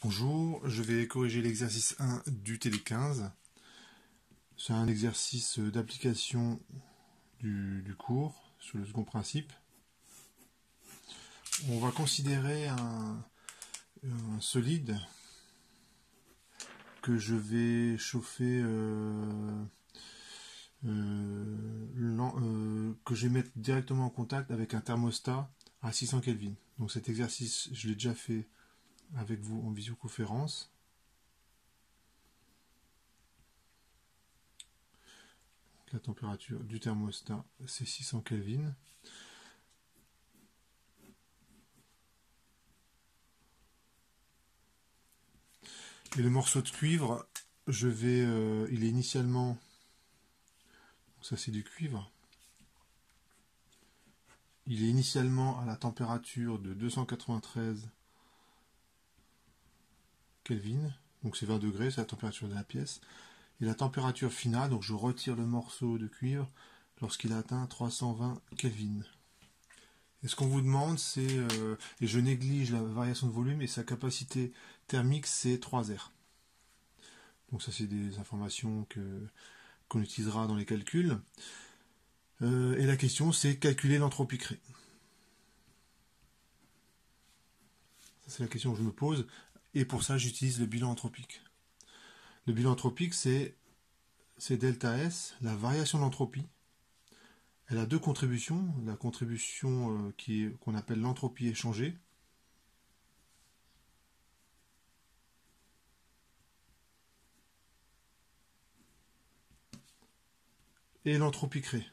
Bonjour, je vais corriger l'exercice 1 du Télé 15. C'est un exercice d'application du cours sur le second principe. On va considérer un solide que je vais chauffer, que je vais mettre directement en contact avec un thermostat à 600 Kelvin. Donc cet exercice, je l'ai déjà fait avec vous en visioconférence. La température du thermostat, c'est 600 Kelvin. Et le morceau de cuivre, il est initialement, ça c'est du cuivre, il est initialement à la température de 293 Kelvin, donc c'est 20 degrés, c'est la température de la pièce. Et la température finale, donc je retire le morceau de cuivre lorsqu'il a atteint 320 Kelvin. Et ce qu'on vous demande, c'est, et je néglige la variation de volume, et sa capacité thermique, c'est 3 R. Donc ça, c'est des informations qu'on utilisera dans les calculs. Et la question, c'est calculer l'entropie créée. Ça, c'est la question que je me pose. Et pour ça, j'utilise le bilan anthropique. Le bilan anthropique, c'est delta S, la variation d'entropie. Elle a deux contributions. La contribution qu'on appelle l'entropie échangée. Et l'entropie créée.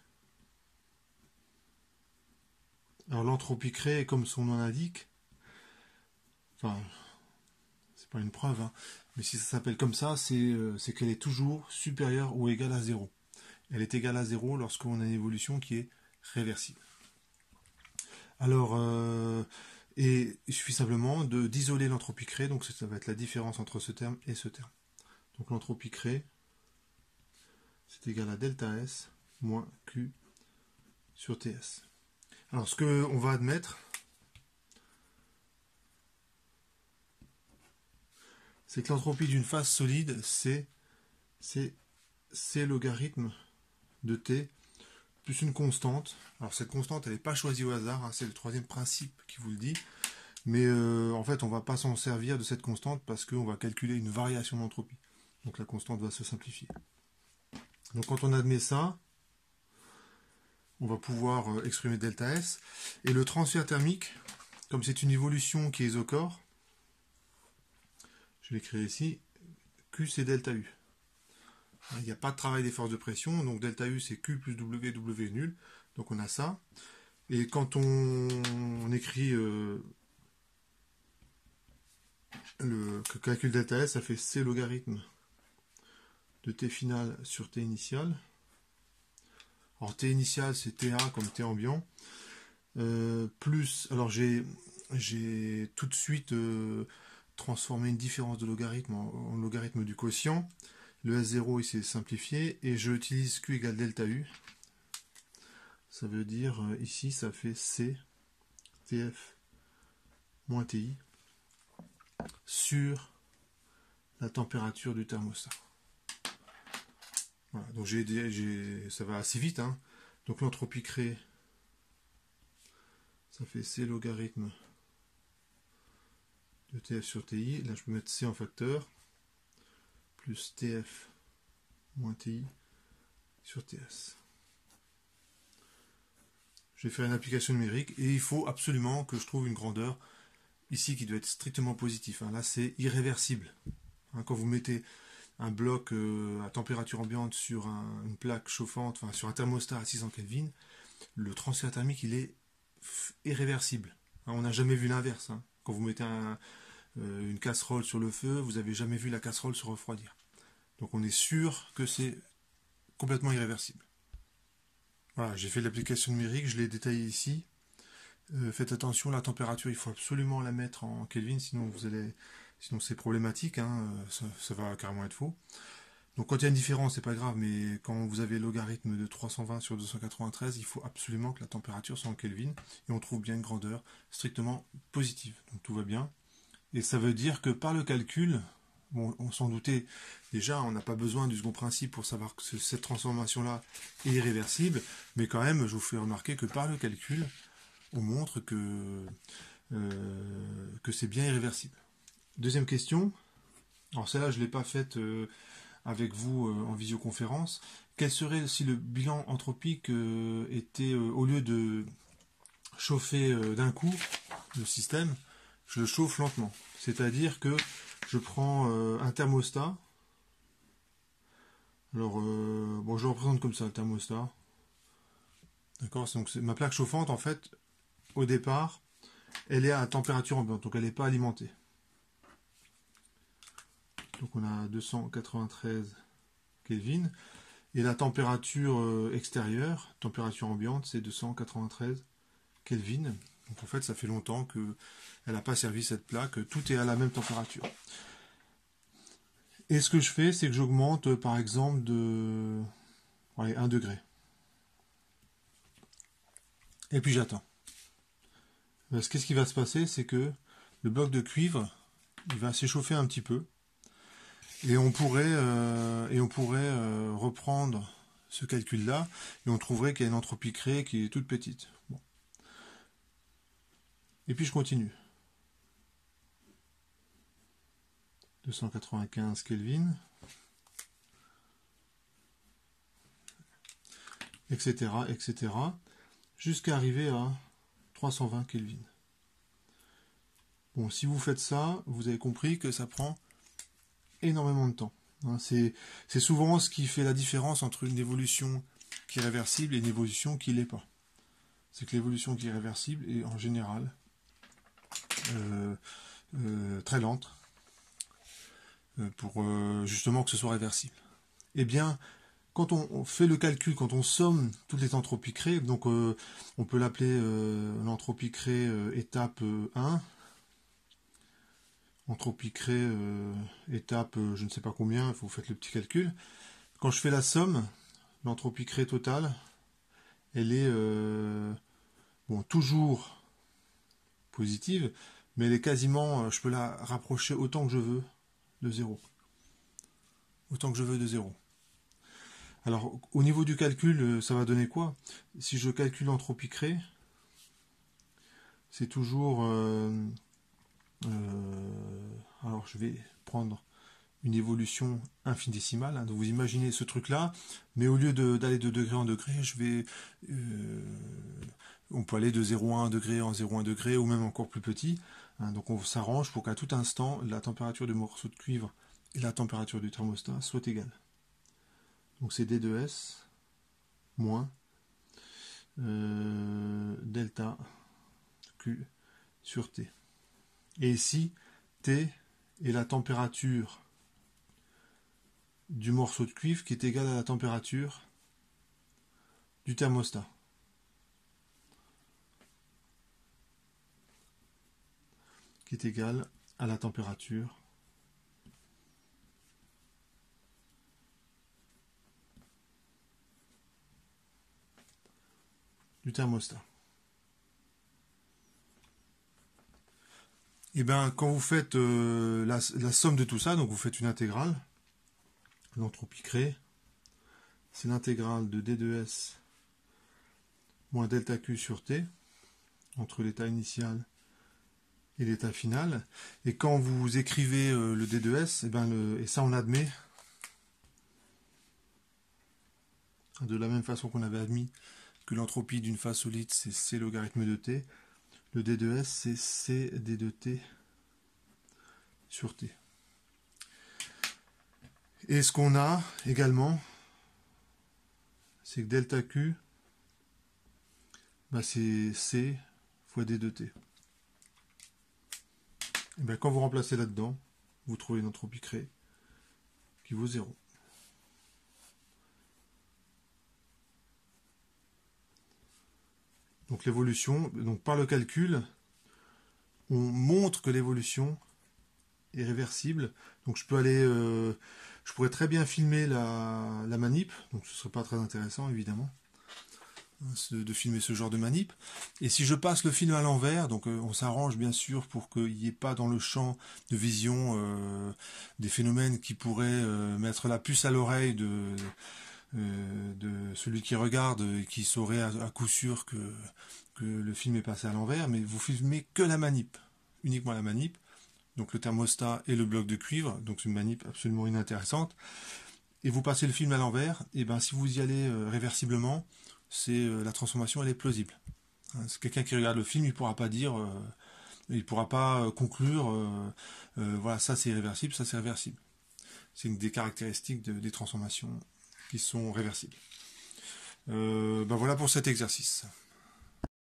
Alors l'entropie créée, comme son nom l'indique, enfin, c'est pas une preuve, hein, mais si ça s'appelle comme ça, c'est qu'elle est toujours supérieure ou égale à 0. Elle est égale à 0 lorsqu'on a une évolution qui est réversible. Alors, et il suffit simplement d'isoler l'entropie créée, donc ça va être la différence entre ce terme et ce terme. Donc l'entropie créée, c'est égal à delta S moins Q sur TS. Alors ce qu'on va admettre, c'est que l'entropie d'une phase solide, c'est logarithme de T plus une constante. Alors cette constante, elle n'est pas choisie au hasard, hein, c'est le troisième principe qui vous le dit. Mais en fait, on ne va pas s'en servir de cette constante parce qu'on va calculer une variation d'entropie. Donc la constante va se simplifier. Donc quand on admet ça, on va pouvoir exprimer delta S. Et le transfert thermique, comme c'est une évolution qui est isochore, je l'ai créé ici, Q c'est delta U. Il n'y a pas de travail des forces de pression, donc delta U c'est Q plus W, W est nul. Donc on a ça. Et quand on écrit le calcul delta S, ça fait C logarithme de T final sur T initial. Alors T initial c'est TA comme T ambiant. Plus, alors j'ai tout de suite transformé une différence de logarithme en logarithme du quotient. Le S0 il s'est simplifié et je utilise Q égale delta U. Ça veut dire ici ça fait C TF moins TI sur la température du thermostat. Voilà, donc ça va assez vite, hein. Donc l'entropie créée, ça fait C logarithme de TF sur TI. Là, je peux mettre C en facteur, plus TF moins TI sur TS. Je vais faire une application numérique et il faut absolument que je trouve une grandeur ici qui doit être strictement positive. Hein. Là, c'est irréversible. Hein, quand vous mettez un bloc à température ambiante sur une plaque chauffante, enfin sur un thermostat à 600 Kelvin, le transfert thermique, il est irréversible. Hein, on n'a jamais vu l'inverse. Hein. Quand vous mettez une casserole sur le feu, vous n'avez jamais vu la casserole se refroidir. Donc on est sûr que c'est complètement irréversible. Voilà, j'ai fait l'application numérique, je l'ai détaillé ici. Faites attention, la température, il faut absolument la mettre en Kelvin, sinon c'est problématique, hein, ça va carrément être faux. Donc quand il y a une différence, c'est pas grave, mais quand vous avez le logarithme de 320 sur 293, il faut absolument que la température soit en Kelvin, et on trouve bien une grandeur strictement positive. Donc tout va bien. Et ça veut dire que par le calcul, bon, on s'en doutait déjà, on n'a pas besoin du second principe pour savoir que cette transformation-là est irréversible, mais quand même, je vous fais remarquer que par le calcul, on montre que c'est bien irréversible. Deuxième question, alors celle-là je ne l'ai pas faite avec vous en visioconférence. Quel serait si le bilan anthropique était, au lieu de chauffer d'un coup le système, je le chauffe lentement. C'est-à-dire que je prends un thermostat. Alors, bon, je le représente comme ça, le thermostat. D'accord, donc c'est ma plaque chauffante, en fait, au départ, elle est à température ambiante, donc elle n'est pas alimentée. Donc on a 293 Kelvin. Et la température extérieure, température ambiante, c'est 293 Kelvin. Donc en fait, ça fait longtemps qu'elle n'a pas servi cette plaque. Tout est à la même température. Et ce que je fais, c'est que j'augmente par exemple de 1 degré. Et puis j'attends. Qu'est-ce qui va se passer, c'est que le bloc de cuivre, il va s'échauffer un petit peu. Et on pourrait reprendre ce calcul-là, et on trouverait qu'il y a une entropie créée qui est toute petite. Bon. Et puis je continue. 295 Kelvin, etc., etc., jusqu'à arriver à 320 Kelvin. Bon, si vous faites ça, vous avez compris que ça prend énormément de temps. C'est souvent ce qui fait la différence entre une évolution qui est réversible et une évolution qui ne l'est pas. C'est que l'évolution qui est réversible est en général très lente pour justement que ce soit réversible. Eh bien, quand on fait le calcul, quand on somme toutes les entropies créées, donc on peut l'appeler l'entropie créée étape 1, entropie créée étape je ne sais pas combien, il faut faire le petit calcul. Quand je fais la somme, l'entropie créée totale, elle est toujours positive, mais elle est quasiment, je peux la rapprocher autant que je veux de zéro. Autant que je veux de zéro. Alors, au niveau du calcul, ça va donner quoi? Si je calcule l'entropie créée, c'est toujours... alors, je vais prendre une évolution infidécimale. Donc, vous imaginez ce truc-là, mais au lieu d'aller de degré en degré, on peut aller de 0,1 degré en 0,1 degré, ou même encore plus petit. Donc, on s'arrange pour qu'à tout instant, la température du morceau de cuivre et la température du thermostat soient égales. Donc c'est D2S moins delta Q sur T. Et ici, T est la température du morceau de cuivre qui est égale à la température du thermostat. Qui est égale à la température du thermostat. Et bien, quand vous faites la somme de tout ça, donc vous faites une intégrale, l'entropie créée, c'est l'intégrale de D2S moins delta Q sur T, entre l'état initial et l'état final. Et quand vous écrivez le D2S, et ça on admet, de la même façon qu'on avait admis que l'entropie d'une phase solide c'est C logarithme de T, le D2S c'est C D de T sur T. Et ce qu'on a également, c'est que delta Q, c'est C fois D de T. Et bien quand vous remplacez là-dedans, vous trouvez une entropie créée qui vaut 0. Donc l'évolution, donc par le calcul, on montre que l'évolution est réversible. Donc je peux aller, je pourrais très bien filmer la manip, donc ce ne serait pas très intéressant évidemment. de filmer ce genre de manip. Et si je passe le film à l'envers, donc on s'arrange bien sûr pour qu'il n'y ait pas dans le champ de vision des phénomènes qui pourraient mettre la puce à l'oreille de celui qui regarde et qui saurait à coup sûr que le film est passé à l'envers, mais vous filmez que la manip, uniquement la manip, donc le thermostat et le bloc de cuivre, donc c'est une manip absolument inintéressante, et vous passez le film à l'envers, et ben si vous y allez réversiblement, la transformation elle est plausible. C'est quelqu'un qui regarde le film, il pourra pas dire, il pourra pas conclure, voilà, ça c'est irréversible, ça c'est réversible. C'est une des caractéristiques des transformations qui sont réversibles. Ben voilà pour cet exercice.